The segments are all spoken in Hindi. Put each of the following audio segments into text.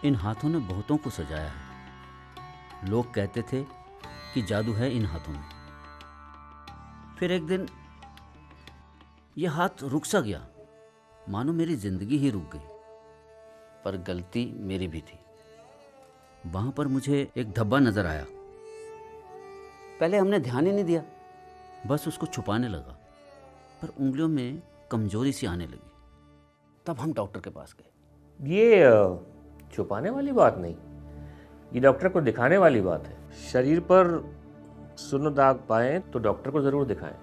इन हाथों ने बहुतों को सजाया है। लोग कहते थे कि जादू है इन हाथों में। फिर एक दिन यह हाथ रुक सा गया, मानो मेरी जिंदगी ही रुक गई। पर गलती मेरी भी थी। वहां पर मुझे एक धब्बा नजर आया। पहले हमने ध्यान ही नहीं दिया, बस उसको छुपाने लगा, पर उंगलियों में कमजोरी सी आने लगी। तब हम डॉक्टर के पास गए। ये छुपाने वाली बात नहीं, ये डॉक्टर को दिखाने वाली बात है। शरीर पर सुन्न दाग पाएं तो डॉक्टर को ज़रूर दिखाएं।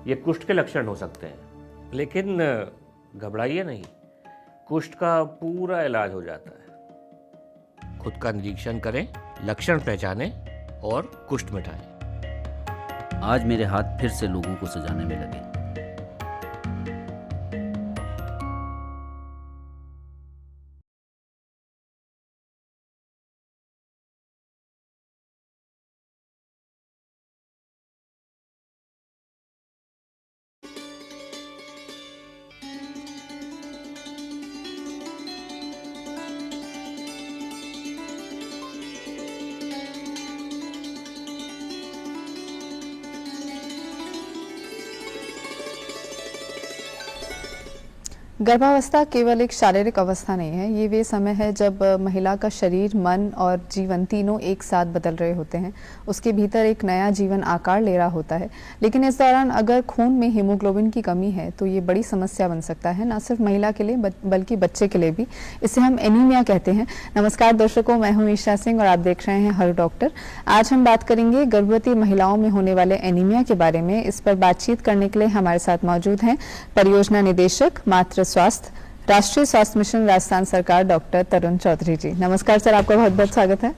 ये कुष्ठ के लक्षण हो सकते हैं, लेकिन घबराइए नहीं, कुष्ठ का पूरा इलाज हो जाता है। खुद का निरीक्षण करें, लक्षण पहचानें और कुष्ठ मिटाएं। आज मेरे हाथ फिर से लोगों को सजाने में लगे। गर्भावस्था केवल एक शारीरिक अवस्था नहीं है, ये वे समय है जब महिला का शरीर, मन और जीवन तीनों एक साथ बदल रहे होते हैं। उसके भीतर एक नया जीवन आकार ले रहा होता है। लेकिन इस दौरान अगर खून में हीमोग्लोबिन की कमी है तो ये बड़ी समस्या बन सकता है, न सिर्फ महिला के लिए बल्कि बच्चे के लिए भी। इसे हम एनीमिया कहते हैं। नमस्कार दर्शकों, मैं हूँ ईशा सिंह और आप देख रहे हैं हर डॉक्टर। आज हम बात करेंगे गर्भवती महिलाओं में होने वाले एनीमिया के बारे में। इस पर बातचीत करने के लिए हमारे साथ मौजूद हैं परियोजना निदेशक मातृ स्वास्थ्य, राष्ट्रीय स्वास्थ्य मिशन राजस्थान सरकार, डॉक्टर तरुण चौधरी जी। नमस्कार सर, आपका बहुत बहुत स्वागत है।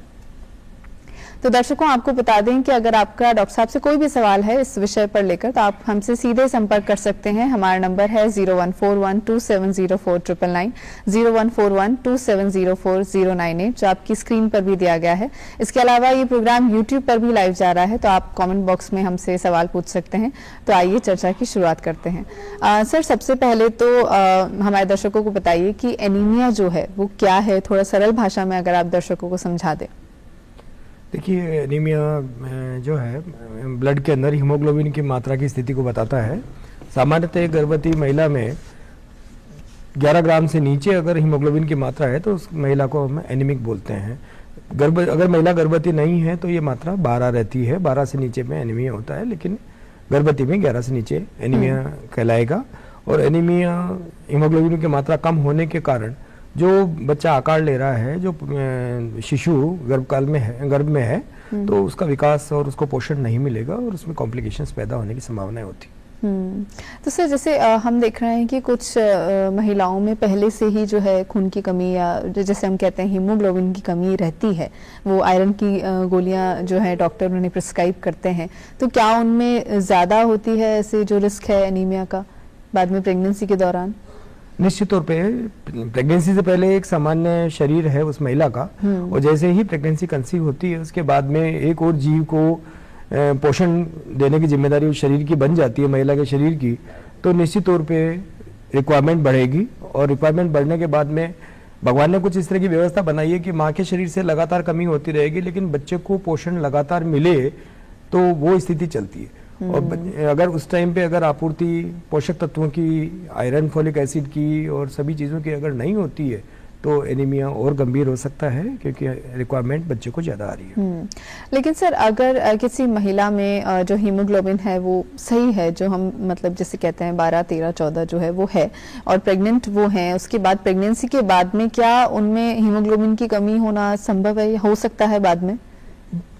तो दर्शकों, आपको बता दें कि अगर आपका डॉक्टर साहब से कोई भी सवाल है इस विषय पर लेकर तो आप हमसे सीधे संपर्क कर सकते हैं। हमारा नंबर है 0141270499, 0141270498, जो आपकी स्क्रीन पर भी दिया गया है। इसके अलावा ये प्रोग्राम यूट्यूब पर भी लाइव जा रहा है, तो आप कमेंट बॉक्स में हमसे सवाल पूछ सकते हैं। तो आइए चर्चा की शुरुआत करते हैं। सर, सबसे पहले तो हमारे दर्शकों को बताइए कि एनीमिया जो है वो क्या है, थोड़ा सरल भाषा में अगर आप दर्शकों को समझा दें। देखिए, एनीमिया जो है ब्लड के अंदर हीमोग्लोबिन की मात्रा की स्थिति को बताता है। सामान्यतः गर्भवती महिला में 11 ग्राम से नीचे अगर हीमोग्लोबिन की मात्रा है तो उस महिला को हम एनीमिक बोलते हैं। अगर महिला गर्भवती नहीं है तो ये मात्रा 12 रहती है, 12 से नीचे में एनीमिया होता है, लेकिन गर्भवती में 11 से नीचे एनीमिया कहलाएगा। और एनीमिया हीमोग्लोबिन की मात्रा कम होने के कारण जो बच्चा आकार ले रहा है, जो शिशु गर्भ में है, तो उसका विकास और उसको पोषण नहीं मिलेगा और उसमें कॉम्प्लिकेशंस पैदा होने की संभावना होती। तो सर, जैसे हम देख रहे हैं कि कुछ महिलाओं में पहले से ही जो है खून की कमी या जैसे हम कहते हैं हीमोग्लोबिन की कमी रहती है, वो आयरन की गोलियां जो है डॉक्टर उन्हें प्रिस्क्राइब करते हैं, तो क्या उनमें ज़्यादा होती है ऐसे जो रिस्क है एनीमिया का बाद में प्रेगनेंसी के दौरान? निश्चित तौर पे प्रेगनेंसी से पहले एक सामान्य शरीर है उस महिला का, और जैसे ही प्रेगनेंसी कंसीव होती है उसके बाद में एक और जीव को पोषण देने की जिम्मेदारी उस शरीर की बन जाती है, महिला के शरीर की, तो निश्चित तौर पे रिक्वायरमेंट बढ़ेगी। और रिक्वायरमेंट बढ़ने के बाद में भगवान ने कुछ इस तरह की व्यवस्था बनाई है कि माँ के शरीर से लगातार कमी होती रहेगी, लेकिन बच्चे को पोषण लगातार मिले तो वो स्थिति चलती है। और अगर उस टाइम पे अगर आपूर्ति पोषक तत्वों की, आयरन, फोलिक एसिड की और सभी चीज़ों की अगर नहीं होती है तो एनीमिया और गंभीर हो सकता है, क्योंकि रिक्वायरमेंट बच्चे को ज़्यादा आ रही है। लेकिन सर, अगर किसी महिला में जो हीमोग्लोबिन है वो सही है, जो हम मतलब जैसे कहते हैं 12, 13, 14 जो है वो है, और प्रेग्नेंट वो हैं, उसके बाद प्रेगनेंसी के बाद में क्या उनमें हीमोग्लोबिन की कमी होना संभव है, हो सकता है बाद में?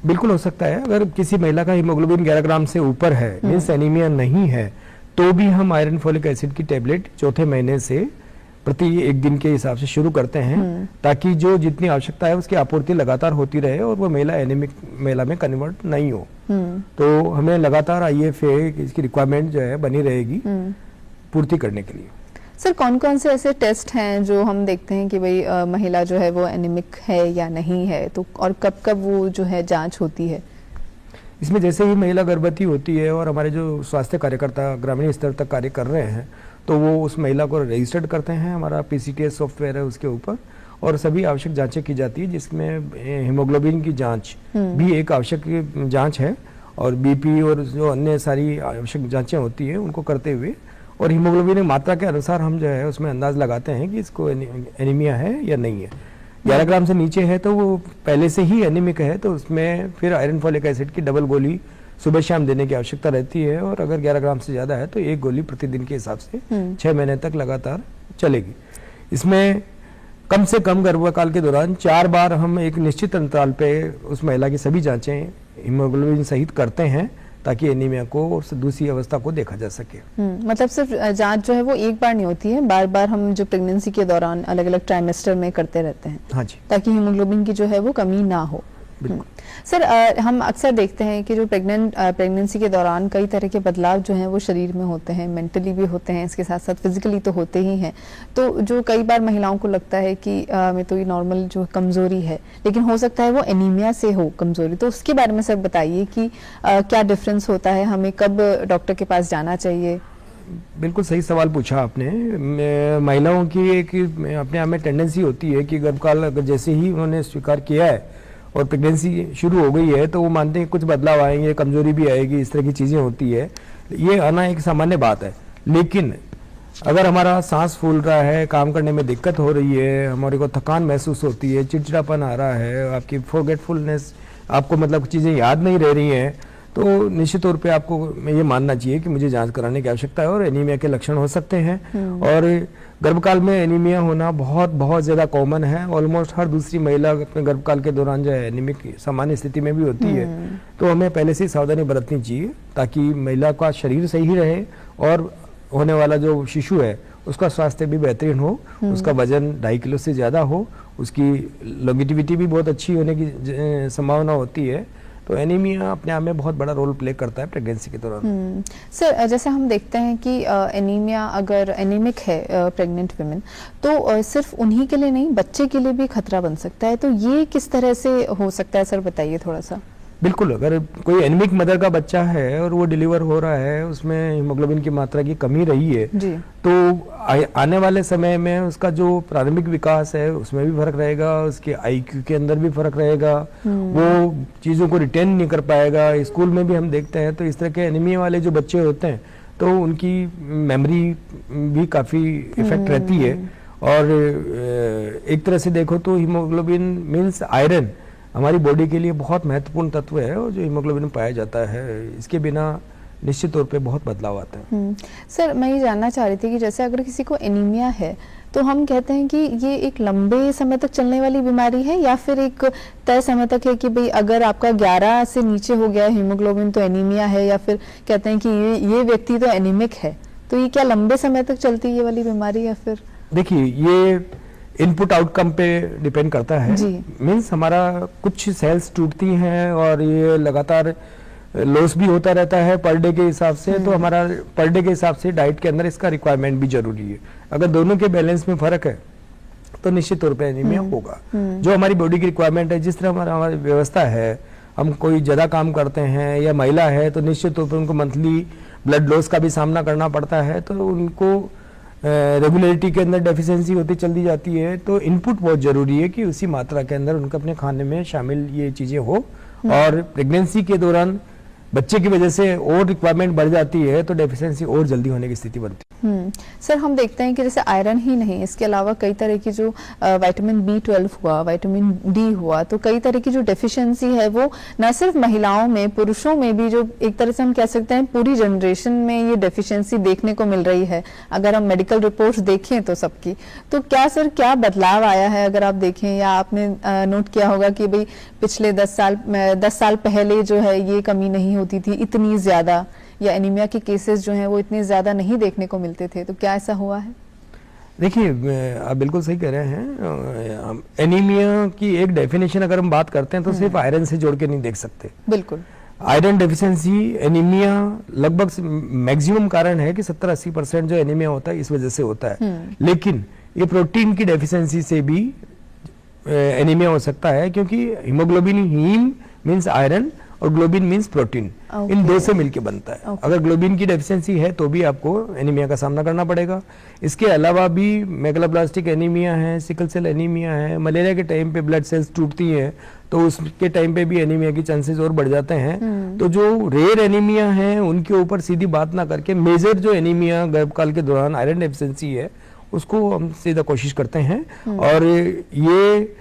बिल्कुल हो सकता है। अगर किसी महिला का हीमोग्लोबिन 11 ग्राम से ऊपर है, मीन्स एनीमिया नहीं है, तो भी हम आयरन फोलिक एसिड की टेबलेट चौथे महीने से प्रति 1 दिन के हिसाब से शुरू करते हैं, ताकि जो जितनी आवश्यकता है उसकी आपूर्ति लगातार होती रहे और वो महिला एनीमिक महिला में कन्वर्ट नहीं हो। तो हमें लगातार IFA इसकी रिक्वायरमेंट जो है बनी रहेगी पूर्ति करने के लिए। सर, कौन कौन से ऐसे टेस्ट हैं जो हम देखते हैं कि भाई महिला जो है वो एनीमिक है या नहीं है, तो और कब कब वो जो है जांच होती है? इसमें जैसे ही महिला गर्भवती होती है और हमारे जो स्वास्थ्य कार्यकर्ता ग्रामीण स्तर तक कार्य कर रहे हैं, तो वो उस महिला को रजिस्टर्ड करते हैं, हमारा PCTS सॉफ्टवेयर है उसके ऊपर, और सभी आवश्यक जांचें की जाती है, जिसमें हीमोग्लोबिन की जांच भी एक आवश्यक जांच है, और बीपी और जो अन्य सारी आवश्यक जांचें होती है उनको करते हुए और हीमोग्लोबिन की मात्रा के अनुसार हम जो है उसमें अंदाज लगाते हैं कि इसको एनीमिया है या नहीं है। 11 ग्राम से नीचे है तो वो पहले से ही एनीमिक है, तो उसमें फिर आयरन फॉलिक एसिड की डबल गोली सुबह शाम देने की आवश्यकता रहती है, और अगर 11 ग्राम से ज़्यादा है तो एक गोली प्रतिदिन के हिसाब से 6 महीने तक लगातार चलेगी। इसमें कम से कम गर्भकाल के दौरान 4 बार हम एक निश्चित अंतराल पे उस महिला की सभी जांचें हीमोग्लोबिन सहित करते हैं, ताकि एनीमिया को और दूसरी अवस्था को देखा जा सके। मतलब सिर्फ जांच जो है वो एक बार नहीं होती है, बार बार हम जो प्रेगनेंसी के दौरान अलग अलग ट्राइमेस्टर में करते रहते हैं। हाँ जी, ताकि हीमोग्लोबिन की जो है वो कमी ना हो। सर, हम अक्सर देखते हैं कि जो प्रेगनेंसी के दौरान कई तरह के बदलाव जो हैं वो शरीर में होते हैं, मेंटली भी होते हैं, इसके साथ साथ फिजिकली तो होते ही हैं। तो जो कई बार महिलाओं को लगता है कि मैं तो ये नॉर्मल जो कमजोरी है, लेकिन हो सकता है वो एनीमिया से हो कमजोरी, तो उसके बारे में सर बताइए कि क्या डिफरेंस होता है, हमें कब डॉक्टर के पास जाना चाहिए? बिल्कुल सही सवाल पूछा आपने। महिलाओं की एक अपने आप में टेंडेंसी होती है कि गर्भकाल अगर जैसे ही उन्होंने स्वीकार किया है और प्रेगनेंसी शुरू हो गई है तो वो मानते हैं कुछ बदलाव आएंगे, कमजोरी भी आएगी, इस तरह की चीज़ें होती है। ये आना एक सामान्य बात है, लेकिन अगर हमारा सांस फूल रहा है, काम करने में दिक्कत हो रही है, हमारे को थकान महसूस होती है, चिड़चिड़ापन आ रहा है, आपकी फॉरगेटफुलनेस, आपको मतलब चीज़ें याद नहीं रह रही हैं, तो निश्चित तौर पे आपको ये मानना चाहिए कि मुझे जांच कराने की आवश्यकता है और एनीमिया के लक्षण हो सकते हैं। और गर्भकाल में एनीमिया होना बहुत बहुत ज़्यादा कॉमन है। ऑलमोस्ट हर दूसरी महिला अपने गर्भकाल के दौरान जो है एनीमिक सामान्य स्थिति में भी होती है, तो हमें पहले से ही सावधानी बरतनी चाहिए ताकि महिला का शरीर सही रहे और होने वाला जो शिशु है उसका स्वास्थ्य भी बेहतरीन हो, उसका वजन 2.5 किलो से ज़्यादा हो, उसकी लॉन्गिटिविटी भी बहुत अच्छी होने की संभावना होती है। तो एनीमिया अपने आप में बहुत बड़ा रोल प्ले करता है प्रेगनेंसी के दौरान। सर, जैसे हम देखते हैं कि एनीमिया अगर एनीमिक है प्रेग्नेंट वुमेन, तो सिर्फ उन्हीं के लिए नहीं बच्चे के लिए भी खतरा बन सकता है, तो ये किस तरह से हो सकता है सर, बताइए थोड़ा सा। बिल्कुल, अगर कोई एनीमिक मदर का बच्चा है और वो डिलीवर हो रहा है, उसमें हीमोग्लोबिन की मात्रा की कमी रही है जी, तो आने वाले समय में उसका जो प्रारंभिक विकास है उसमें भी फर्क रहेगा, उसके आईक्यू के अंदर भी फर्क रहेगा, वो चीज़ों को रिटेन नहीं कर पाएगा। स्कूल में भी हम देखते हैं तो इस तरह के एनीमिया वाले जो बच्चे होते हैं तो उनकी मेमोरी भी काफ़ी इफेक्ट रहती है। और एक तरह से देखो तो हीमोग्लोबिन मीन्स आयरन हमारी बॉडी के लिए बहुत महत्वपूर्ण तत्व है, और जो हीमोग्लोबिन में पाया जाता है इसके बिना निश्चित तौर पे बहुत बदलाव आता है। सर, मैं ये जानना चाह रही थी कि जैसे अगर किसी को एनीमिया है तो हम कहते हैं कि ये एक लंबे समय तक चलने वाली बीमारी है, या फिर एक तय समय तक है कि भाई अगर आपका 11 से नीचे हो गया हीमोग्लोबिन तो एनीमिया है, या फिर कहते हैं कि ये व्यक्ति तो एनीमिक है, तो ये क्या लंबे समय तक चलती है ये वाली बीमारी? या फिर देखिए, ये इनपुट आउटकम पे डिपेंड करता है। मीन्स हमारा कुछ सेल्स टूटती हैं और ये लगातार लॉस भी होता रहता है पर डे के हिसाब से, तो हमारा पर डे के हिसाब से डाइट के अंदर इसका रिक्वायरमेंट भी जरूरी है। अगर दोनों के बैलेंस में फर्क है तो निश्चित तौर पे एनीमिया होगा। जो हमारी बॉडी की रिक्वायरमेंट है, जिस तरह हमारी व्यवस्था है, हम कोई ज्यादा काम करते हैं या महिला है तो निश्चित तौर पर उनको मंथली ब्लड लॉस का भी सामना करना पड़ता है, तो उनको रेगुलरिटी के अंदर डेफिशिएंसी होती चली जाती है। तो इनपुट बहुत जरूरी है कि उसी मात्रा के अंदर उनको अपने खाने में शामिल ये चीजें हो, और प्रेगनेंसी के दौरान बच्चे की वजह से और रिक्वायरमेंट बढ़ जाती है तो डेफिशिएंसी और जल्दी होने की स्थिति बनती है। सर, हम देखते हैं कि जैसे आयरन ही नहीं, इसके अलावा कई तरह की जो विटामिन B12 हुआ, विटामिन D हुआ, तो कई तरह की जो डेफिशिएंसी है वो न सिर्फ महिलाओं में, पुरुषों में भी, जो एक तरह से हम कह सकते हैं पूरी जनरेशन में ये डेफिशिएंसी देखने को मिल रही है अगर हम मेडिकल रिपोर्ट्स देखें तो सबकी। तो क्या सर, क्या बदलाव आया है अगर आप देखें, या आपने नोट किया होगा कि भाई पिछले 10 साल पहले जो है ये कमी नहीं होती थी इतनी ज्यादा, या एनीमिया के केसेस जो हैं वो इतने ज्यादा नहीं देखने को मिलते थे, तो क्या ऐसा हुआ है? देखिए, आप बिल्कुल सही कह रहे हैं। एनीमिया की एक डेफिनेशन अगर हम बात करते हैं तो सिर्फ आयरन से जोड़ के नहीं देख सकते। बिल्कुल, आयरन डेफिशिएंसी एनीमिया लगभग मैक्सिमम कारण है कि 70-80% जो एनीमिया होता है इस वजह से होता है, लेकिन ये प्रोटीन की डेफिशिएंसी से भी एनीमिया हो सकता है, क्योंकि हीमोग्लोबिन हीम मीन्स आयरन और ग्लोबिन मींस प्रोटीन। इन दो से मिलके बनता है। अगर ग्लोबिन की डेफिशिएंसी है तो भी आपको एनीमिया का सामना करना पड़ेगा। इसके अलावा भी मेगालोब्लास्टिक एनीमिया है, सिकल सेल एनीमिया है, मलेरिया के टाइम पे ब्लड सेल्स टूटती हैं तो उसके टाइम पे भी एनीमिया की चांसेस और बढ़ जाते हैं। तो जो रेयर एनीमिया है उनके ऊपर सीधी बात ना करके मेजर जो एनीमिया गर्भकाल के दौरान आयरन डेफिशिएंसी है उसको हम सीधा कोशिश करते हैं। और ये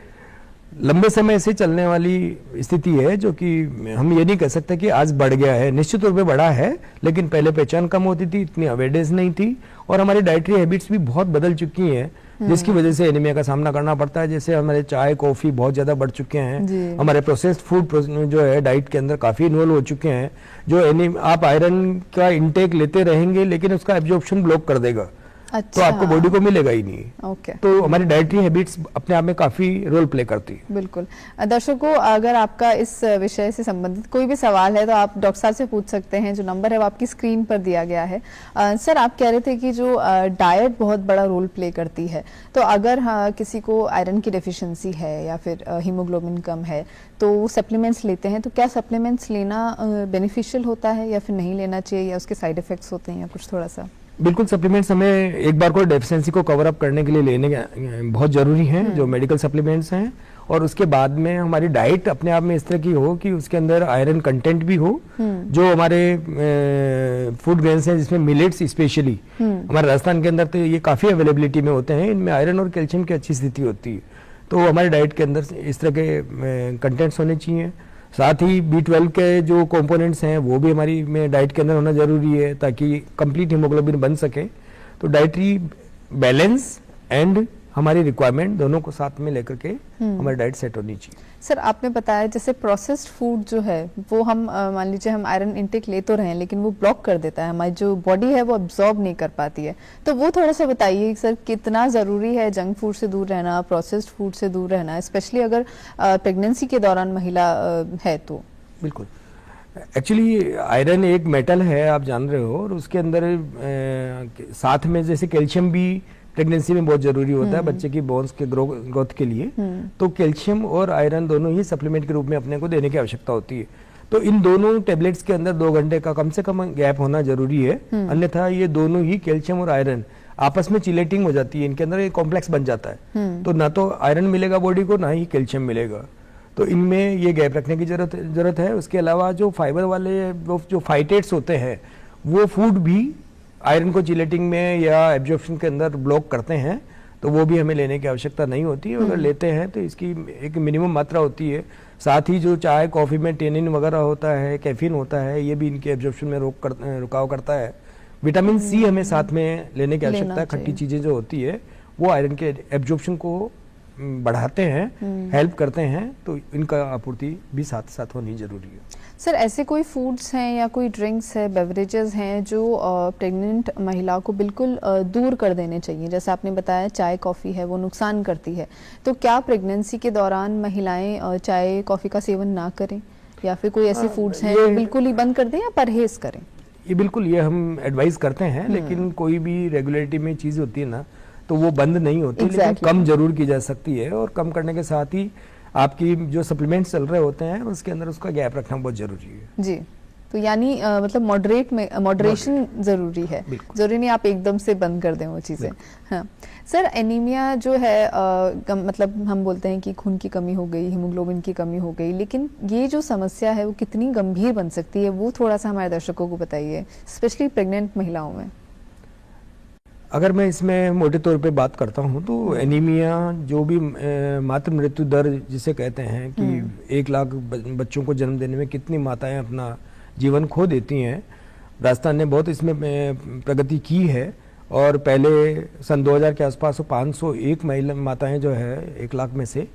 लंबे समय से चलने वाली स्थिति है जो कि हम ये नहीं कह सकते कि आज बढ़ गया है, निश्चित रूप से बढ़ा है, लेकिन पहले पहचान कम होती थी, इतनी अवेयरनेस नहीं थी और हमारी डाइटरी हैबिट्स भी बहुत बदल चुकी हैं जिसकी वजह से एनीमिया का सामना करना पड़ता है। जैसे हमारे चाय कॉफी बहुत ज्यादा बढ़ चुके हैं, हमारे प्रोसेस्ड फूड जो है डाइट के अंदर काफी इन्वॉल्व हो चुके हैं, जो आप आयरन का इंटेक लेते रहेंगे लेकिन उसका एब्जॉर्प्शन ब्लॉक कर देगा। अच्छा। तो आपको बॉडी को मिलेगा ही नहीं। ओके। तो हमारी डाइटरी हैबिट्स अपने आप में काफी रोल प्ले करती है। बिल्कुल। दर्शकों, अगर आपका इस विषय से संबंधित कोई भी सवाल है तो आप डॉक्टर साहब से पूछ सकते हैं। जो नंबर है वो आपकी स्क्रीन पर दिया गया है। सर, आप कह रहे थे कि जो डाइट बहुत बड़ा रोल प्ले करती है, तो अगर किसी को आयरन की डेफिशिएंसी है या फिर हीमोग्लोबिन कम है तो वो सप्लीमेंट्स लेते हैं, तो क्या सप्लीमेंट्स लेना बेनिफिशियल होता है या फिर नहीं लेना चाहिए, या उसके साइड इफेक्ट्स होते हैं या कुछ थोड़ा सा? बिल्कुल, सप्लीमेंट्स हमें एक बार को डेफिशिएंसी को कवर अप करने के लिए लेने बहुत जरूरी हैं, जो मेडिकल सप्लीमेंट्स हैं। और उसके बाद में हमारी डाइट अपने आप में इस तरह की हो कि उसके अंदर आयरन कंटेंट भी हो। जो हमारे फूड ग्रेन्स हैं जिसमें मिलेट्स स्पेशली हमारे राजस्थान के अंदर तो ये काफ़ी अवेलेबिलिटी में होते हैं, इनमें आयरन और कैल्शियम की अच्छी स्थिति होती है। तो हमारी डाइट के अंदर इस तरह के कंटेंट्स होने चाहिए। साथ ही B12 के जो कंपोनेंट्स हैं वो भी हमारी में डाइट के अंदर होना जरूरी है ताकि कंप्लीट हीमोग्लोबिन बन सके। तो डाइटरी बैलेंस एंड हमारी रिक्वायरमेंट दोनों को साथ में लेकर के हमारी डाइट सेट होनी चाहिए। सर, आपने बताया जैसे प्रोसेस्ड फूड जो है वो हम मान लीजिए हम आयरन इंटेक ले तो रहे हैं लेकिन वो ब्लॉक कर देता है, हमारी जो बॉडी है वो अब्जॉर्ब नहीं कर पाती है। तो वो थोड़ा सा बताइए सर, कितना ज़रूरी है जंक फूड से दूर रहना, प्रोसेस्ड फूड से दूर रहना, स्पेशली अगर प्रेगनेंसी के दौरान महिला है तो? बिल्कुल, एक्चुअली आयरन एक मेटल है, आप जान रहे हो, और उसके अंदर साथ में जैसे कैल्शियम भी प्रेगनेंसी में बहुत जरूरी होता है बच्चे की बोन्स के ग्रोथ के लिए। तो कैल्शियम और आयरन दोनों ही सप्लीमेंट के रूप में अपने को देने की आवश्यकता होती है। तो इन दोनों टेबलेट्स के अंदर 2 घंटे का कम से कम गैप होना जरूरी है, अन्यथा ये दोनों ही कैल्शियम और आयरन आपस में चिलेटिंग हो जाती है, इनके अंदर एक कॉम्प्लेक्स बन जाता है। तो ना तो आयरन मिलेगा बॉडी को, ना ही कैल्शियम मिलेगा। तो इनमें ये गैप रखने की जरूरत है। उसके अलावा जो फाइबर वाले जो फाइटेट्स होते हैं वो फूड भी आयरन को चिलेटिंग में या एब्जॉर्प्शन के अंदर ब्लॉक करते हैं, तो वो भी हमें लेने की आवश्यकता नहीं होती है। अगर लेते हैं तो इसकी एक मिनिमम मात्रा होती है। साथ ही जो चाय कॉफ़ी में टेनिन वगैरह होता है, कैफीन होता है, ये भी इनके एब्जॉर्प्शन में रुकाव करता है। विटामिन सी हमें साथ में लेने की आवश्यकता है। खट्टी चीज़ें जो होती है वो आयरन के एब्जॉर्प्शन को बढ़ाते हैं, हेल्प करते हैं, तो इनका आपूर्ति भी साथ साथ होनी जरूरी है। सर, ऐसे कोई फूड्स हैं या कोई ड्रिंक्स है, बेवरेजेस हैं जो प्रेग्नेंट महिला को बिल्कुल दूर कर देने चाहिए? जैसे आपने बताया चाय कॉफ़ी है वो नुकसान करती है, तो क्या प्रेगनेंसी के दौरान महिलाएं चाय कॉफ़ी का सेवन ना करें, या फिर कोई ऐसे फूड्स हैं जो बिल्कुल ही बंद कर दें या परहेज करें? ये बिल्कुल ये हम एडवाइस करते हैं, लेकिन कोई भी रेगुलरिटी में चीज़ होती है ना तो वो बंद नहीं होती, लेकिन कम जरूर की जा सकती है। और कम करने के साथ ही आपकी जो सप्लीमेंट्स चल रहे होते हैं उसके अंदर उसका गैप रखना बहुत जरूरी है। जी, तो यानी मतलब मॉडरेशन जरूरी है, जरूरी नहीं आप एकदम से बंद कर दें वो चीज़ें। हाँ सर, एनीमिया जो है मतलब हम बोलते हैं कि खून की कमी हो गई, हीमोग्लोबिन की कमी हो गई, लेकिन ये जो समस्या है वो कितनी गंभीर बन सकती है वो थोड़ा सा हमारे दर्शकों को बताइए, स्पेशली प्रेग्नेंट महिलाओं में। अगर मैं इसमें मोटे तौर पे बात करता हूँ तो एनीमिया जो भी मातृ मृत्यु दर जिसे कहते हैं कि 1 लाख बच्चों को जन्म देने में कितनी माताएं अपना जीवन खो देती हैं, राजस्थान ने बहुत इसमें प्रगति की है। और पहले सन 2000 के आसपास 501 महिला माताएं जो है 1 लाख में से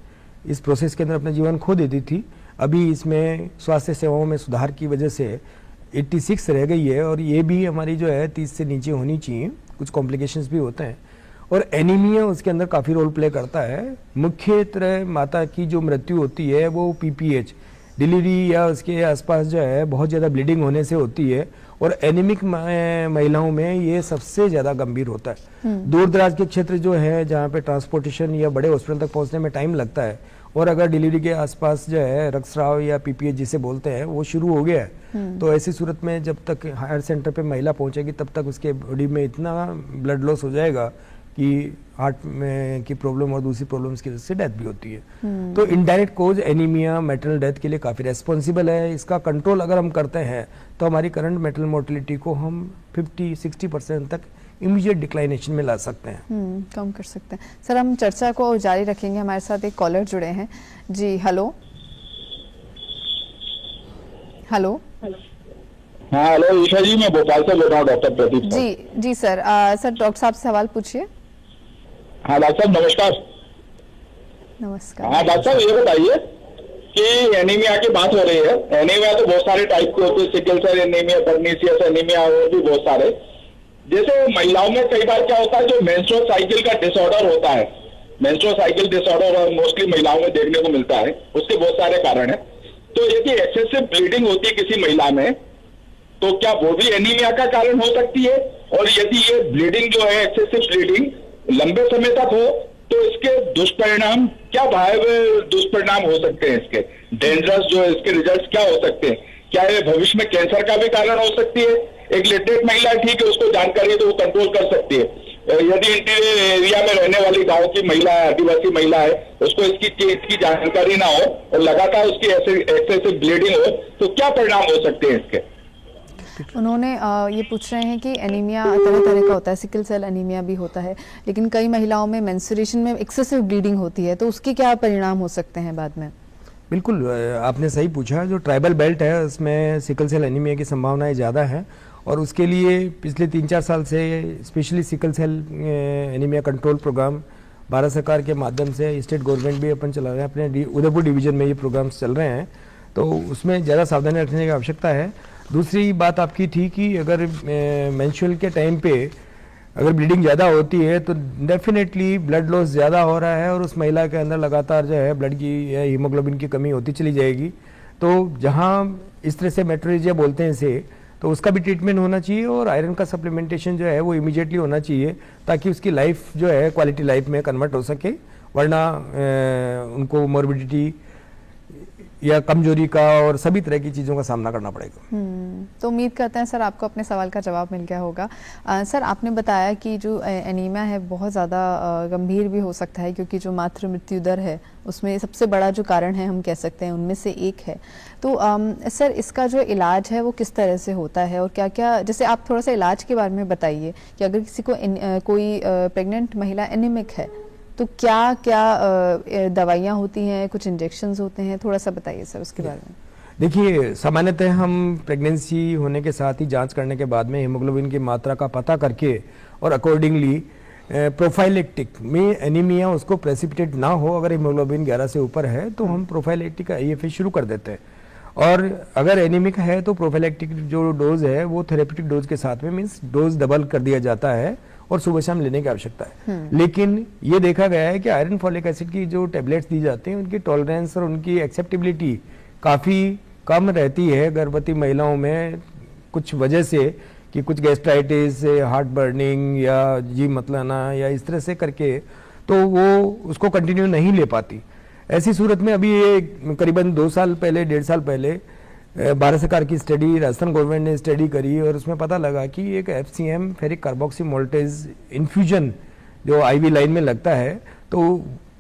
इस प्रोसेस के अंदर अपना जीवन खो देती थी। अभी इसमें स्वास्थ्य सेवाओं में सुधार की वजह से 86 रह गई है, और ये भी हमारी जो है 30 से नीचे होनी चाहिए। कुछ कॉम्प्लिकेशंस भी होते हैं और एनीमिया उसके अंदर काफ़ी रोल प्ले करता है। मुख्य तरह माता की जो मृत्यु होती है वो PPH डिलीवरी या उसके आसपास जो है बहुत ज़्यादा ब्लीडिंग होने से होती है, और एनीमिक महिलाओं में ये सबसे ज़्यादा गंभीर होता है। दूर दराज के क्षेत्र जो है जहाँ पे ट्रांसपोर्टेशन या बड़े हॉस्पिटल तक पहुँचने में टाइम लगता है, और अगर डिलीवरी के आसपास जो है रक्तस्राव या पीपीएच जिसे बोलते हैं वो शुरू हो गया है, तो ऐसी सूरत में जब तक हायर सेंटर पे महिला पहुंचेगी तब तक उसके बॉडी में इतना ब्लड लॉस हो जाएगा कि हार्ट में की प्रॉब्लम और दूसरी प्रॉब्लम्स की वजह से डेथ भी होती है। तो इनडायरेक्ट कोज एनीमिया मैटरनल डेथ के लिए काफ़ी रेस्पॉन्सिबल है। इसका कंट्रोल अगर हम करते हैं तो हमारी करंट मैटरनल मोर्टेलिटी को हम 50-60% तक इमीडिएट डिक्लाइनेशन में ला सकते हैं। कम कर सकते हैं। सर हम चर्चा को जारी रखेंगे, हमारे साथ एक कॉलर जुड़े हैं जी। Hello hello. हाँ हेलो ईशा जी, मैं भोपाल से बोल रहा हूँ, doctor Pradeep ji sir. Sir doctor साहब से सवाल पूछिए। हाँ डॉक्टर साहब नमस्कार। नमस्कार। हाँ डॉक्टर साहब ये बताइए कि एनीमिया की बात हो रही है। एनीमिया तो बहुत सारे टाइप के होते हैं, sickle cell anaemia, pernicious anaemia और भी बहुत सारे। जैसे महिलाओं में कई बार क्या होता है, जो मेंस्ट्रुअल साइकिल का डिसऑर्डर होता है, मेंस्ट्रुअल साइकिल डिसऑर्डर और मोस्टली महिलाओं में देखने को मिलता है, उसके बहुत सारे कारण है। तो यदि एक्सेसिव ब्लीडिंग होती है किसी महिला में तो क्या वो भी एनीमिया का कारण हो सकती है? और यदि ये ब्लीडिंग जो है, एक्सेसिव ब्लीडिंग लंबे समय तक हो तो इसके दुष्परिणाम क्या भयावह दुष्परिणाम हो सकते हैं? इसके डेंजरस जो है इसके रिजल्ट्स क्या हो सकते हैं? क्या ये भविष्य में कैंसर का भी कारण हो सकती है? एक लिटरेट महिला ठीक है, उसको जानकारी है तो वो कंट्रोल कर सकती है। यदि इंटीरियर एरिया में रहने वाली गांव की महिला है, आदिवासी महिला है, उसको इसकी जानकारी ना हो और लगातार उसकी एक्सेसिव ब्लीडिंग हो तो क्या परिणाम हो सकते हैं इसके? उन्होंने ये पूछ रहे हैं कि एनीमिया तरह तरह का होता है, सिकल सेल एनीमिया भी होता है, लेकिन कई महिलाओं में मेंस्ट्रुएशन में एक्सेसिव ब्लीडिंग होती है, तो उसके क्या परिणाम हो सकते हैं बाद में? बिल्कुल आपने सही पूछा। जो ट्राइबल बेल्ट है उसमें सिकल सेल एनीमिया की संभावनाएं ज़्यादा हैं और उसके लिए पिछले 3-4 साल से specially sickle cell anaemia control programme Bharat सरकार के माध्यम से स्टेट गवर्नमेंट भी अपन चला रहे हैं। अपने उदयपुर डिवीजन में ये प्रोग्राम्स चल रहे हैं, तो उसमें ज़्यादा सावधानी रखने की आवश्यकता है। दूसरी बात आपकी थी कि अगर मेंस्ट्रुअल के टाइम पे अगर ब्लीडिंग ज़्यादा होती है तो डेफिनेटली ब्लड लॉस ज़्यादा हो रहा है और उस महिला के अंदर लगातार जो है ब्लड की या हीमोग्लोबिन की कमी होती चली जाएगी। तो जहाँ इस तरह से मेट्रोरेजिया बोलते हैं इसे, तो उसका भी ट्रीटमेंट होना चाहिए और आयरन का सप्लीमेंटेशन जो है वो इमीडिएटली होना चाहिए ताकि उसकी लाइफ जो है क्वालिटी लाइफ में कन्वर्ट हो सके, वरना उनको मॉर्बिडिटी या कमजोरी का और सभी तरह की चीज़ों का सामना करना पड़ेगा। तो उम्मीद करते हैं सर आपको अपने सवाल का जवाब मिल गया होगा। सर आपने बताया कि जो एनीमिया है बहुत ज़्यादा गंभीर भी हो सकता है, क्योंकि जो मातृ मृत्यु दर है उसमें सबसे बड़ा जो कारण है हम कह सकते हैं उनमें से एक है। तो सर इसका जो इलाज है वो किस तरह से होता है और क्या क्या, जैसे आप थोड़ा सा इलाज के बारे में बताइए कि अगर किसी को कोई प्रेग्नेंट महिला एनीमिक है तो क्या क्या दवाइयाँ होती हैं, कुछ इंजेक्शंस होते हैं, थोड़ा सा बताइए सर उसके बारे में। देखिए सामान्यतः हम प्रेगनेंसी होने के साथ ही जांच करने के बाद में हीमोग्लोबिन की मात्रा का पता करके और अकॉर्डिंगली प्रोफाइलेक्टिक में एनीमिया उसको प्रेसिपिटेट ना हो, अगर हीमोग्लोबिन 11 से ऊपर है तो हम प्रोफाइलेक्टिक IFA शुरू कर देते हैं। और अगर एनीमिक है तो प्रोफाइलेक्टिक जो डोज है वो थेरेप्यूटिक डोज के साथ में मीन्स डोज डबल कर दिया जाता है और सुबह शाम लेने की आवश्यकता है। लेकिन ये देखा गया है कि आयरन फॉलिक एसिड की जो टेबलेट्स दी जाती हैं उनकी टॉलरेंस और उनकी एक्सेप्टेबिलिटी काफ़ी कम रहती है गर्भवती महिलाओं में, कुछ वजह से कि कुछ गैस्ट्राइटिस, हार्ट बर्निंग या जी मतलाना या इस तरह से करके, तो वो उसको कंटिन्यू नहीं ले पाती। ऐसी सूरत में अभी ये करीबन 2 साल पहले, 1.5 साल पहले भारत सरकार की स्टडी, राजस्थान गवर्नमेंट ने स्टडी करी और उसमें पता लगा कि एक FCM फेरिक कार्बोक्सीमोल्टेज इन्फ्यूजन जो IV लाइन में लगता है तो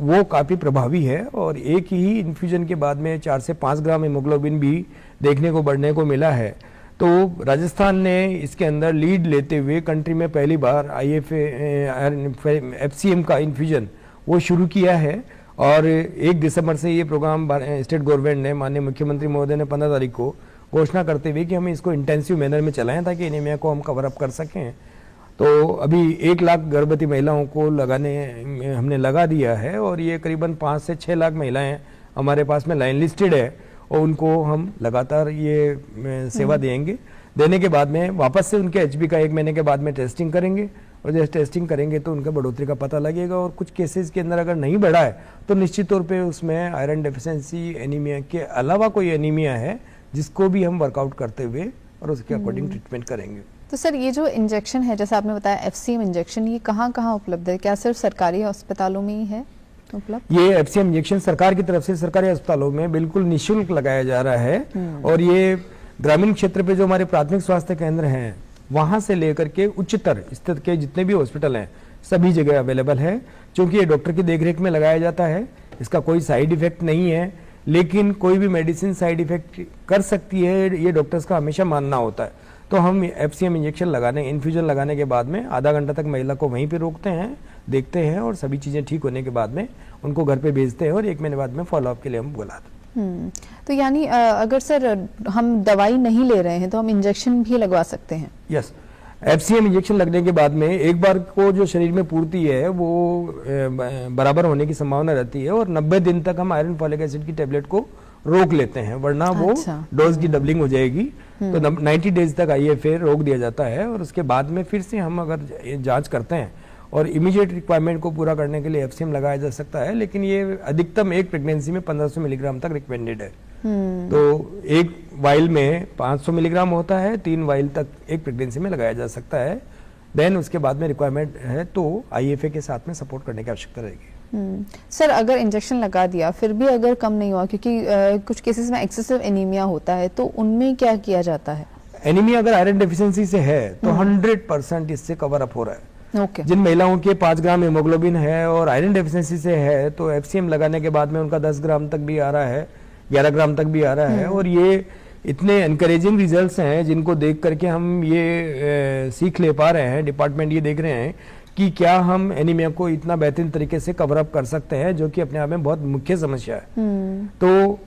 वो काफ़ी प्रभावी है और एक ही इन्फ्यूजन के बाद में 4 से 5 ग्राम हीमोग्लोबिन भी देखने को बढ़ने को मिला है। तो राजस्थान ने इसके अंदर लीड लेते हुए कंट्री में पहली बार FCM का इन्फ्यूजन वो शुरू किया है और 1 दिसंबर से ये प्रोग्राम स्टेट गवर्नमेंट ने, माननीय मुख्यमंत्री महोदय ने 15 तारीख को घोषणा करते हुए कि हम इसको इंटेंसिव मैनर में चलाएं ताकि एनीमिया को हम कवर अप कर सकें। तो अभी 1 लाख गर्भवती महिलाओं को हमने लगा दिया है और ये करीबन 5 से 6 लाख महिलाएं हमारे पास में लाइन लिस्टेड है और उनको हम लगातार ये सेवा देने के बाद में वापस से उनके HB का 1 महीने के बाद में टेस्टिंग करेंगे और जैसे टेस्टिंग करेंगे तो उनका बढ़ोतरी का पता लगेगा और कुछ केसेस के अंदर अगर नहीं बढ़ा है तो निश्चित तौर पे उसमें आयरन डेफिशिएंसी एनीमिया के अलावा कोई एनीमिया है जिसको भी हम वर्कआउट करते हुए और उसके अकॉर्डिंग ट्रीटमेंट करेंगे। तो सर ये जो इंजेक्शन है, जैसे आपने बताया FCM इंजेक्शन, ये कहाँ कहाँ उपलब्ध है? क्या सिर्फ सरकारी अस्पतालों में ही है? उपलब्ध? ये FCM इंजेक्शन सरकार की तरफ से सरकारी अस्पतालों में बिल्कुल निःशुल्क लगाया जा रहा है और ये ग्रामीण क्षेत्र पे जो हमारे प्राथमिक स्वास्थ्य केंद्र हैं वहां से लेकर के उच्चतर स्तर के जितने भी हॉस्पिटल हैं सभी जगह अवेलेबल है। क्योंकि ये डॉक्टर की देखरेख में लगाया जाता है, इसका कोई साइड इफेक्ट नहीं है, लेकिन कोई भी मेडिसिन साइड इफेक्ट कर सकती है ये डॉक्टर्स का हमेशा मानना होता है। तो हम FCM इंजेक्शन लगाने, इन्फ्यूजन लगाने के बाद में आधा घंटा तक महिला को वहीं पे रोकते हैं, देखते हैं और सभी चीजें ठीक होने के बाद में उनको घर पे भेजते हैं और 1 महीने बाद में फॉलोअप के लिए हम बुलाते हैं। तो यानी अगर सर हम दवाई नहीं ले रहे हैं तो हम इंजेक्शन भी लगवा सकते हैं? यस, FCM इंजेक्शन लगने के बाद में एक बार को जो शरीर में पूर्ति है वो बराबर होने की संभावना रहती है और 90 दिन तक हम आयरन फॉलिक एसिड की टेबलेट को रोक लेते हैं, वरना वो डोज की डबलिंग हो जाएगी। तो 90 डेज तक IFA रोक दिया जाता है और उसके बाद में फिर से हम अगर जांच करते हैं और इमीडिएट रिक्वायरमेंट को पूरा करने के लिए FCM लगाया जा सकता है, लेकिन ये अधिकतम एक प्रेगनेंसी में 1500 मिलीग्राम तक रिकमेंडेड है। तो एक वाइल में 500 मिलीग्राम होता है, 3 वाइल तक एक प्रेगनेंसी में लगाया जा सकता है। देन उसके बाद में रिक्वायरमेंट है तो IFA के साथ में सपोर्ट करने की आवश्यकता रहेगी। सर अगर इंजेक्शन लगा दिया फिर भी अगर कम नहीं हुआ, क्योंकि कुछ केसेस में एक्सेसिव एनीमिया होता है, तो उनमें क्या किया जाता है? एनीमिया अगर आयरन डेफिशिएंसी से है तो 100% इससे कवर अप हो रहा है। जिन महिलाओं के 5 ग्राम हीमोग्लोबिन है और आयरन डेफिशिएंसी से है तो FCM लगाने के बाद में उनका 10 ग्राम तक भी आ रहा है, 11 ग्राम तक भी आ रहा है। और ये इतने एनकरेजिंग रिजल्ट्स हैं जिनको देख करके हम ये सीख ले पा रहे हैं, डिपार्टमेंट ये देख रहे हैं कि क्या हम एनीमिया को इतना बेहतरीन तरीके से कवर अप कर सकते हैं, जो कि अपने आप में बहुत मुख्य समस्या है। तो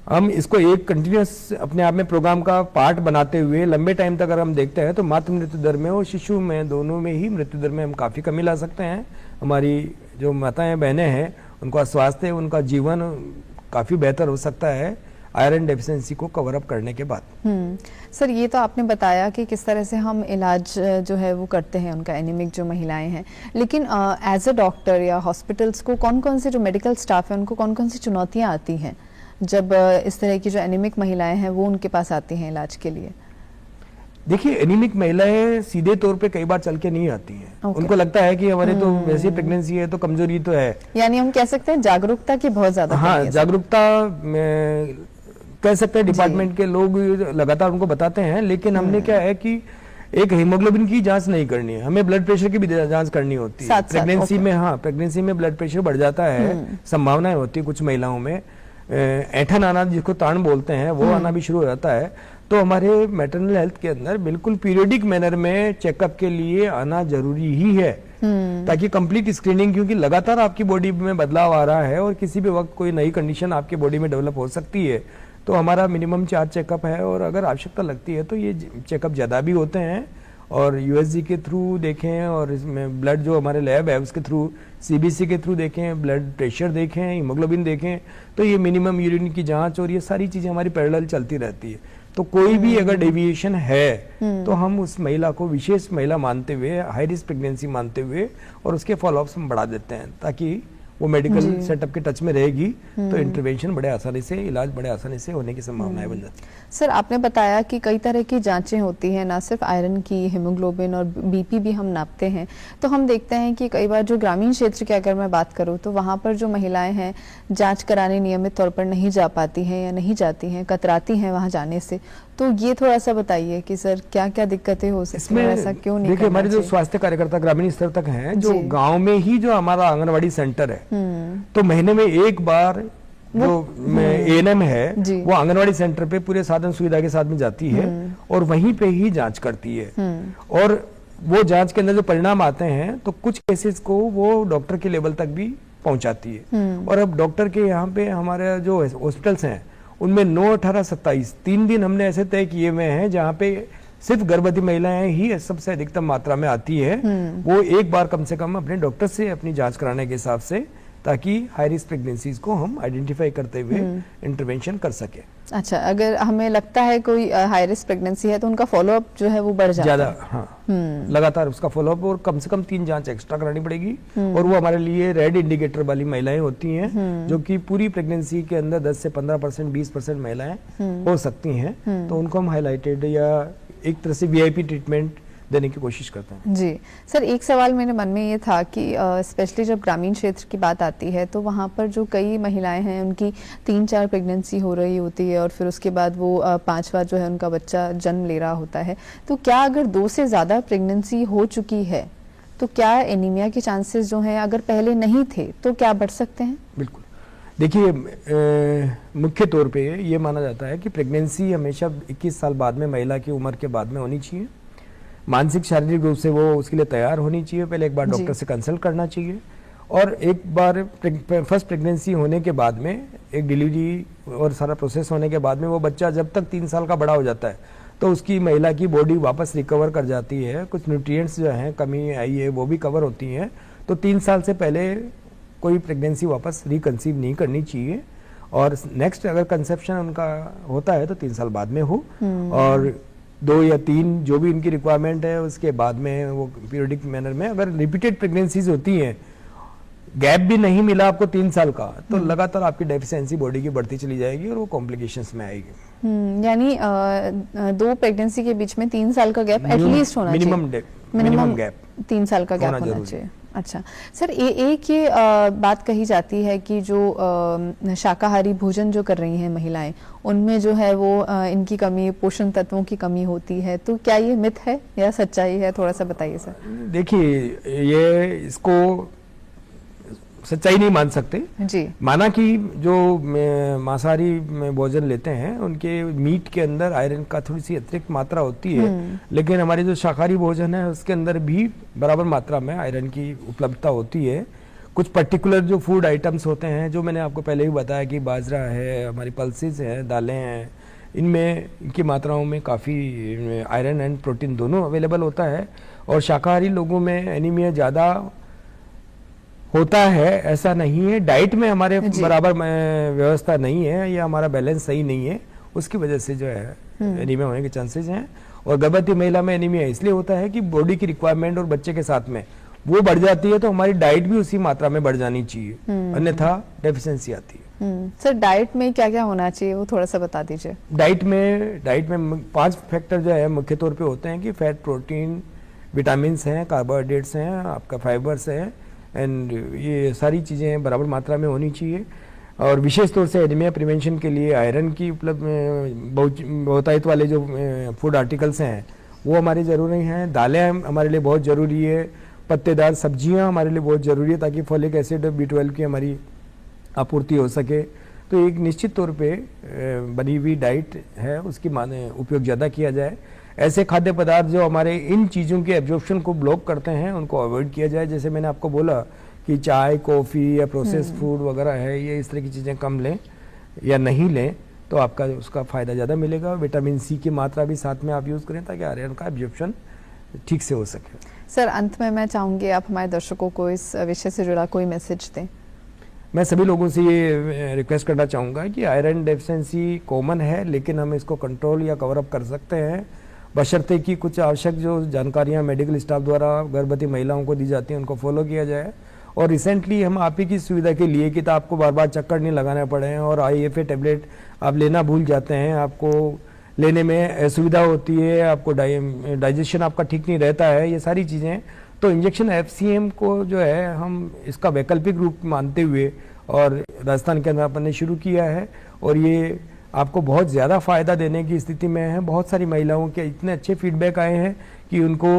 हम इसको एक कंटिन्यूस अपने आप में प्रोग्राम का पार्ट बनाते हुए लंबे टाइम तक अगर हम देखते हैं तो मातृ मृत्यु दर में और शिशु में दोनों में ही मृत्यु दर में हम काफी कमी ला सकते हैं। हमारी जो माताएं बहनें हैं उनका स्वास्थ्य, उनका जीवन काफी बेहतर हो सकता है आयरन डेफिशिएंसी को कवर अप करने के बाद। सर ये तो आपने बताया कि किस तरह से हम इलाज जो है वो करते हैं उनका, एनीमिक जो महिलाएं हैं, लेकिन एज अ डॉक्टर या हॉस्पिटल्स को कौन कौन से जो मेडिकल स्टाफ है उनको कौन कौन सी चुनौतियां आती हैं जब इस तरह की जो एनीमिक महिलाएं हैं वो उनके पास आती हैं इलाज के लिए? देखिए, एनीमिक महिलाएं सीधे तौर पे कई बार चल के नहीं आती हैं। उनको लगता है कि हमारे तो वैसे प्रेगनेंसी है तो कमजोरी तो है, यानी हम कह सकते हैं जागरूकता की बहुत ज्यादा। हाँ, जागरूकता कह सकते हैं डिपार्टमेंट के लोग लगातार उनको बताते हैं, लेकिन हमने क्या है कि एक हीमोग्लोबिन की जांच नहीं करनी है, हमें ब्लड प्रेशर की भी जांच करनी होती है प्रेगनेंसी में। हाँ, प्रेगनेंसी में ब्लड प्रेशर बढ़ जाता है, संभावनाएं होती है कुछ महिलाओं में, ऐठन आना जिसको ताण बोलते हैं वो आना भी शुरू हो जाता है। तो हमारे मैटरनल हेल्थ के अंदर बिल्कुल पीरियडिक मैनर में चेकअप के लिए आना जरूरी ही है, ताकि कंप्लीट स्क्रीनिंग, क्योंकि लगातार आपकी बॉडी में बदलाव आ रहा है और किसी भी वक्त कोई नई कंडीशन आपके बॉडी में डेवलप हो सकती है। तो हमारा मिनिमम 4 चेकअप है और अगर आवश्यकता लगती है तो ये चेकअप ज्यादा भी होते हैं और USG के थ्रू देखें और इसमें ब्लड जो हमारे लैब है उसके थ्रू, CBC के थ्रू देखें, ब्लड प्रेशर देखें, हीमोग्लोबिन देखें, तो ये मिनिमम यूरिन की जांच और ये सारी चीजें हमारी पैरेलल चलती रहती है। तो कोई भी अगर डेविएशन है तो हम उस महिला को विशेष महिला मानते हुए, हाई रिस्क प्रेगनेंसी मानते हुए और उसके फॉलोअप्स हम बढ़ा देते हैं, ताकि वो मेडिकल सेटअप के टच में रहेगी तो इंटरवेंशन बड़े आसानी से, इलाज बड़े आसानी से होने की संभावनाएं बन जाती है। सर आपने बताया कि कई तरह की जांचें होती हैं, ना सिर्फ आयरन की, हीमोग्लोबिन और BP भी हम नापते हैं। तो हम देखते हैं कि कई बार जो ग्रामीण क्षेत्र की अगर मैं बात करूं तो वहां पर जो महिलाएं हैं जांच कराने नियमित तौर पर नहीं जा पाती हैं या नहीं जाती हैं, कतराती हैं वहां जाने से। तो ये थोड़ा सा बताइए कि सर क्या क्या दिक्कतें हो सकती हैं, ऐसा क्यों नहीं? देखिए, हमारे जो स्वास्थ्य कार्यकर्ता ग्रामीण स्तर तक हैं, जो गांव में ही जो हमारा आंगनवाड़ी सेंटर है, तो महीने में एक बार जो ANM है वो आंगनवाड़ी सेंटर पे पूरे साधन सुविधा के साथ में जाती है और वहीं पे ही जांच करती है। और वो जांच के अंदर जो परिणाम आते हैं तो कुछ केसेस को वो डॉक्टर के लेवल तक भी पहुंचाती है। और अब डॉक्टर के यहाँ पे हमारे जो हॉस्पिटल्स हैं उनमें 9, 18, 27 3 दिन हमने ऐसे तय किए हुए हैं जहाँ पे सिर्फ गर्भवती महिलाएं ही सबसे अधिकतम मात्रा में आती है। वो एक बार कम से कम अपने डॉक्टर से अपनी जांच कराने के हिसाब से, ताकि हाई रिस्क प्रेगनेंसीज को हम आइडेंटिफाई करते हुए इंटरवेंशन कर सके। अच्छा, अगर हमें लगता है कोई हाई रिस्क प्रेगनेंसी है तो उनका फॉलोअप जो है वो बढ़ जाता है। हाँ, लगातार उसका फॉलोअप और कम से कम 3 जांच एक्स्ट्रा करानी पड़ेगी। और वो हमारे लिए रेड इंडिकेटर वाली महिलाएं होती हैं, जो कि पूरी प्रेगनेंसी के अंदर 10 से 15%, 20% महिलाएं हो सकती हैं। तो उनको हम हाईलाइटेड या एक तरह से VIP ट्रीटमेंट देने की कोशिश करते हैं। जी सर, एक सवाल मेरे मन में ये था कि स्पेशली जब ग्रामीण क्षेत्र की बात आती है तो वहाँ पर जो कई महिलाएं हैं उनकी 3-4 प्रेगनेंसी हो रही होती है और फिर उसके बाद वो 5वां जो है उनका बच्चा जन्म ले रहा होता है। तो क्या अगर 2 से ज़्यादा प्रेगनेंसी हो चुकी है तो क्या एनीमिया के चांसेस जो हैं अगर पहले नहीं थे तो क्या बढ़ सकते हैं? बिल्कुल, देखिए मुख्य तौर पे ये माना जाता है कि प्रेगनेंसी हमेशा 21 साल बाद में, महिला की उम्र के बाद में होनी चाहिए। मानसिक शारीरिक रूप से वो उसके लिए तैयार होनी चाहिए, पहले एक बार डॉक्टर से कंसल्ट करना चाहिए। और एक बार फर्स्ट प्रेगनेंसी होने के बाद में, एक डिलीवरी और सारा प्रोसेस होने के बाद में, वो बच्चा जब तक 3 साल का बड़ा हो जाता है तो उसकी, महिला की बॉडी वापस रिकवर कर जाती है, कुछ न्यूट्रिएंट्स जो हैं कमी आई है वो भी कवर होती हैं। तो 3 साल से पहले कोई प्रेगनेंसी वापस रिकंसीव नहीं करनी चाहिए। और नेक्स्ट अगर कंसेप्शन उनका होता है तो 3 साल बाद में हो, और 2 या 3 जो भी इनकी रिक्वायरमेंट है उसके बाद में वो पीरियडिक मैनर में। अगर रिपीटेड प्रेगनेंसीज होती हैं, गैप भी नहीं मिला आपको 3 साल का, तो लगातार आपकी डेफिशिएंसी बॉडी की बढ़ती चली जाएगी और वो कॉम्प्लिकेशंस में आएगी। यानी 2 प्रेगनेंसी के बीच में 3 साल का गैप एटलीस्ट होना चाहिए, मिनिमम गैप 3 साल का गैप होना चाहिए। अच्छा सर, एक ये बात कही जाती है कि जो शाकाहारी भोजन जो कर रही हैं महिलाएं, उनमें जो है वो इनकी कमी, पोषण तत्वों की कमी होती है। तो क्या ये मिथ है या सच्चाई है, थोड़ा सा बताइए सर। देखिए, ये इसको सच्चाई नहीं मान सकते जी। माना कि जो मांसाहारी भोजन लेते हैं उनके मीट के अंदर आयरन का थोड़ी सी अतिरिक्त मात्रा होती है, लेकिन हमारे जो शाकाहारी भोजन है उसके अंदर भी बराबर मात्रा में आयरन की उपलब्धता होती है। कुछ पर्टिकुलर जो फूड आइटम्स होते हैं, जो मैंने आपको पहले भी बताया कि बाजरा है, हमारी पल्सेस हैं, दालें हैं, इनमें इनकी मात्राओं में काफ़ी आयरन एंड प्रोटीन दोनों अवेलेबल होता है। और शाकाहारी लोगों में एनीमिया ज़्यादा होता है ऐसा नहीं है, डाइट में हमारे बराबर व्यवस्था नहीं है या हमारा बैलेंस सही नहीं है, उसकी वजह से जो है एनीमिया होने के चांसेस हैं। और गर्भवती महिला में एनीमिया इसलिए होता है कि बॉडी की रिक्वायरमेंट और बच्चे के साथ में वो बढ़ जाती है, तो हमारी डाइट भी उसी मात्रा में बढ़ जानी चाहिए, अन्यथा डेफिशिएंसी आती है। सर, डाइट में क्या क्या होना चाहिए वो थोड़ा सा बता दीजिए। डाइट में 5 फैक्टर जो है मुख्य तौर पे होते हैं कि फैट, प्रोटीन, विटामिन हैं, कार्बोहाइड्रेट्स हैं, आपका फाइबर्स हैं, एंड ये सारी चीज़ें बराबर मात्रा में होनी चाहिए। और विशेष तौर से एनीमिया प्रिवेंशन के लिए आयरन की उपलब्ध बहुतायत वाले जो फूड आर्टिकल्स हैं वो हमारे ज़रूरी हैं। दालें हमारे लिए बहुत ज़रूरी है, पत्तेदार सब्जियां हमारे लिए बहुत ज़रूरी है ताकि फॉलिक एसिड और B12 की हमारी आपूर्ति हो सके। तो एक निश्चित तौर पे बनी हुई डाइट है उसकी उपयोग ज़्यादा किया जाए। ऐसे खाद्य पदार्थ जो हमारे इन चीज़ों के एब्जॉर्प्शन को ब्लॉक करते हैं उनको अवॉइड किया जाए। जैसे मैंने आपको बोला कि चाय, कॉफ़ी या प्रोसेस्ड फूड वगैरह है, ये इस तरह की चीज़ें कम लें या नहीं लें तो आपका उसका फ़ायदा ज़्यादा मिलेगा। विटामिन सी की मात्रा भी साथ में आप यूज़ करें ताकि आयरन का एब्जॉर्प्शन ठीक से हो सके। सर, अंत में मैं चाहूँगी आप हमारे दर्शकों को इस विषय से जुड़ा कोई मैसेज दें। मैं सभी लोगों से ये रिक्वेस्ट करना चाहूँगा कि आयरन डेफिशिएंसी कॉमन है, लेकिन हम इसको कंट्रोल या कवर अप कर सकते हैं बशर्ते कि कुछ आवश्यक जो जानकारियाँ मेडिकल स्टाफ द्वारा गर्भवती महिलाओं को दी जाती हैं उनको फॉलो किया जाए। और रिसेंटली हम आप ही की सुविधा के लिए कि तो आपको बार बार चक्कर नहीं लगाने पड़े और IFA टैबलेट आप लेना भूल जाते हैं, आपको लेने में असुविधा होती है, आपको डाइजेशन आपका ठीक नहीं रहता है, ये सारी चीज़ें, तो इंजेक्शन FCM को जो है हम इसका वैकल्पिक रूप मानते हुए और राजस्थान के अंदर अपन ने शुरू किया है और ये आपको बहुत ज़्यादा फ़ायदा देने की स्थिति में है। बहुत सारी महिलाओं के इतने अच्छे फीडबैक आए हैं कि उनको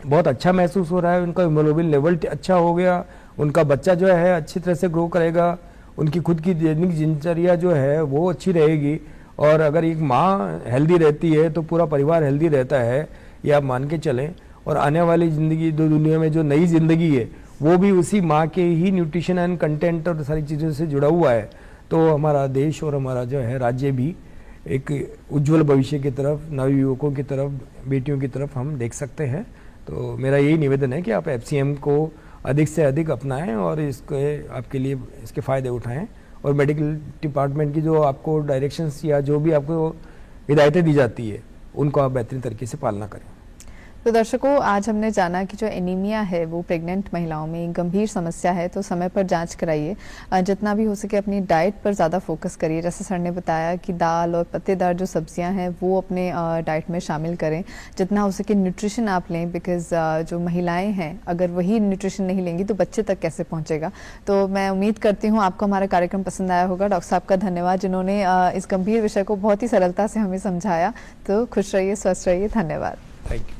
बहुत अच्छा महसूस हो रहा है, उनका हीमोग्लोबिन लेवल अच्छा हो गया, उनका बच्चा जो है अच्छी तरह से ग्रो करेगा, उनकी खुद की दैनिक दिनचर्या जो है वो अच्छी रहेगी। और अगर एक माँ हेल्दी रहती है तो पूरा परिवार हेल्दी रहता है, ये आप मान के चलें। और आने वाली ज़िंदगी, दो दुनिया में जो नई ज़िंदगी है वो भी उसी माँ के ही न्यूट्रिशन एंड कंटेंट और सारी चीज़ों से जुड़ा हुआ है। तो हमारा देश और हमारा जो है राज्य भी एक उज्जवल भविष्य की तरफ, नवयुवकों की तरफ, बेटियों की तरफ हम देख सकते हैं। तो मेरा यही निवेदन है कि आप FCM को अधिक से अधिक अपनाएं और इसको आपके लिए इसके फ़ायदे उठाएं और मेडिकल डिपार्टमेंट की जो आपको डायरेक्शंस या जो भी आपको हिदायतें दी जाती है उनको आप बेहतरीन तरीके से पालना करें। तो दर्शकों, आज हमने जाना कि जो एनीमिया है वो प्रेग्नेंट महिलाओं में एक गंभीर समस्या है, तो समय पर जांच कराइए। जितना भी हो सके अपनी डाइट पर ज़्यादा फोकस करिए। जैसे सर ने बताया कि दाल और पत्तेदार जो सब्जियां हैं वो अपने डाइट में शामिल करें। जितना हो सके न्यूट्रिशन आप लें, बिकॉज जो महिलाएं हैं अगर वही न्यूट्रिशन नहीं लेंगी तो बच्चे तक कैसे पहुँचेगा। तो मैं उम्मीद करती हूँ आपको हमारा कार्यक्रम पसंद आया होगा। डॉक्टर साहब का धन्यवाद जिन्होंने इस गंभीर विषय को बहुत ही सरलता से हमें समझाया। तो खुश रहिए, स्वस्थ रहिए, धन्यवाद। Thank you.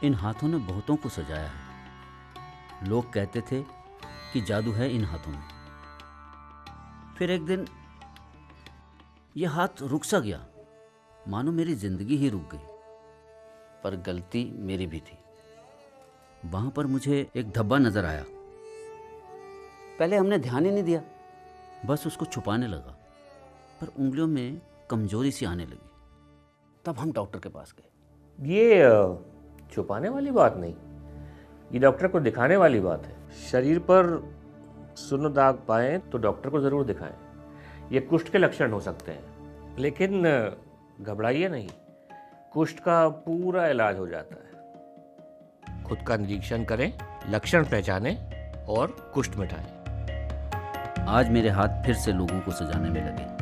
इन हाथों ने बहुतों को सजाया है। लोग कहते थे कि जादू है इन हाथों में। फिर एक दिन ये हाथ रुक सा गया, मानो मेरी जिंदगी ही रुक गई। पर गलती मेरी भी थी। वहां पर मुझे एक धब्बा नजर आया। पहले हमने ध्यान ही नहीं दिया, बस उसको छुपाने लगा। पर उंगलियों में कमजोरी सी आने लगी। तब हम डॉक्टर के पास गए। ये छुपाने वाली बात नहीं, ये डॉक्टर को दिखाने वाली बात है। शरीर पर सुन्न दाग पाएं तो डॉक्टर को ज़रूर दिखाएं। ये कुष्ठ के लक्षण हो सकते हैं, लेकिन घबराइए नहीं, कुष्ठ का पूरा इलाज हो जाता है। खुद का निरीक्षण करें, लक्षण पहचानें और कुष्ठ मिटाएं। आज मेरे हाथ फिर से लोगों को सजाने में लगे।